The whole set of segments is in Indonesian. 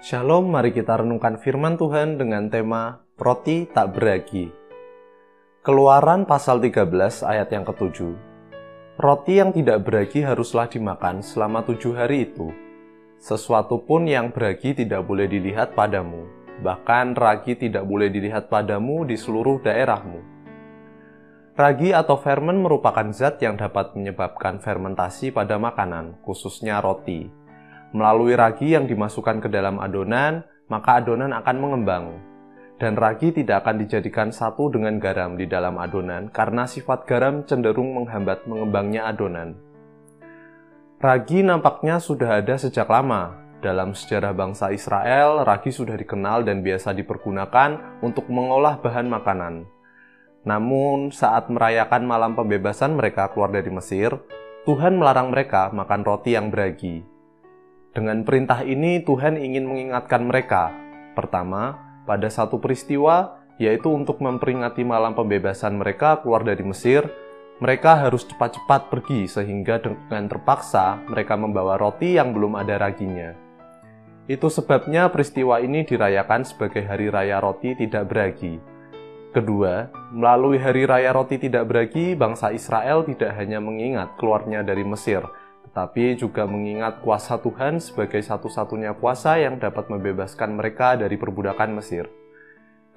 Shalom, mari kita renungkan firman Tuhan dengan tema Roti Tak Beragi. Keluaran pasal 13 ayat yang ke-7. Roti yang tidak beragi haruslah dimakan selama 7 hari itu. Sesuatu pun yang beragi tidak boleh dilihat padamu, bahkan ragi tidak boleh dilihat padamu di seluruh daerahmu. Ragi atau fermen merupakan zat yang dapat menyebabkan fermentasi pada makanan, khususnya roti. Melalui ragi yang dimasukkan ke dalam adonan, maka adonan akan mengembang. Dan ragi tidak akan dijadikan satu dengan garam di dalam adonan karena sifat garam cenderung menghambat mengembangnya adonan. Ragi nampaknya sudah ada sejak lama. Dalam sejarah bangsa Israel, ragi sudah dikenal dan biasa dipergunakan untuk mengolah bahan makanan. Namun, saat merayakan malam pembebasan mereka keluar dari Mesir, Tuhan melarang mereka makan roti yang beragi. Dengan perintah ini, Tuhan ingin mengingatkan mereka. Pertama, pada satu peristiwa, yaitu untuk memperingati malam pembebasan mereka keluar dari Mesir, mereka harus cepat-cepat pergi sehingga dengan terpaksa mereka membawa roti yang belum ada raginya. Itu sebabnya peristiwa ini dirayakan sebagai Hari Raya Roti Tidak Beragi. Kedua, melalui Hari Raya Roti Tidak Beragi, bangsa Israel tidak hanya mengingat keluarnya dari Mesir, tetapi juga mengingat kuasa Tuhan sebagai satu-satunya kuasa yang dapat membebaskan mereka dari perbudakan Mesir.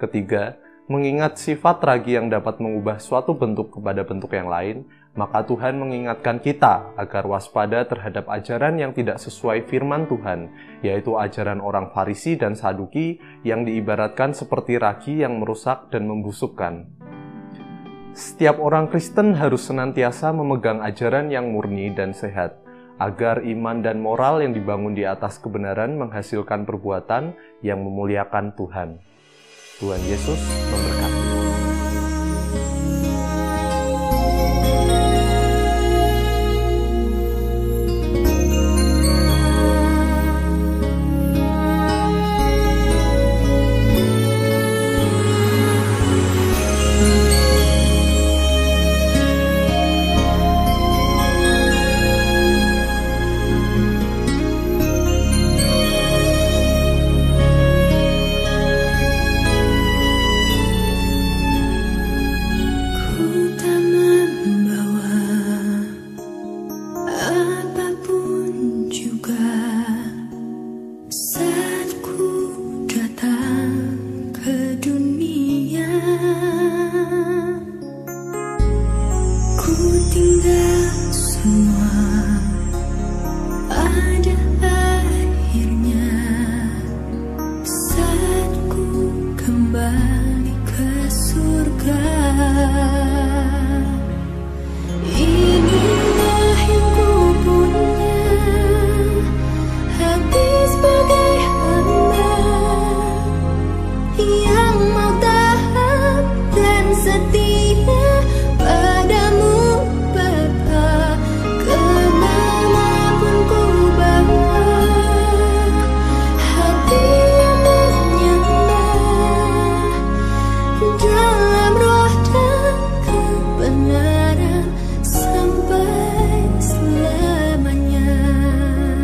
Ketiga, mengingat sifat ragi yang dapat mengubah suatu bentuk kepada bentuk yang lain, maka Tuhan mengingatkan kita agar waspada terhadap ajaran yang tidak sesuai firman Tuhan, yaitu ajaran orang Farisi dan Saduki yang diibaratkan seperti ragi yang merusak dan membusukkan. Setiap orang Kristen harus senantiasa memegang ajaran yang murni dan sehat, agar iman dan moral yang dibangun di atas kebenaran menghasilkan perbuatan yang memuliakan Tuhan. Tuhan Yesus memberkati.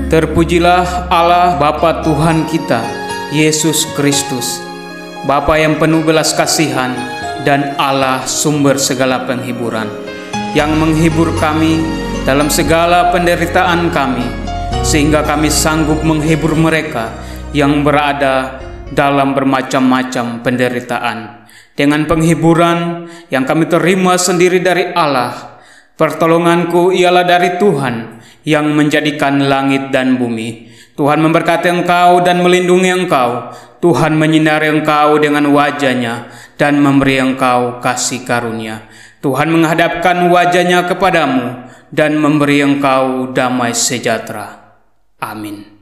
Terpujilah Allah Bapa Tuhan kita, Yesus Kristus, Bapa yang penuh belas kasihan dan Allah sumber segala penghiburan, yang menghibur kami dalam segala penderitaan kami, sehingga kami sanggup menghibur mereka yang berada dalam bermacam-macam penderitaan. Dengan penghiburan yang kami terima sendiri dari Allah, pertolonganku ialah dari Tuhan, yang menjadikan langit dan bumi. Tuhan memberkati engkau dan melindungi engkau. Tuhan menyinari engkau dengan wajah-Nya dan memberi engkau kasih karunia. Tuhan menghadapkan wajah-Nya kepadamu dan memberi engkau damai sejahtera. Amin.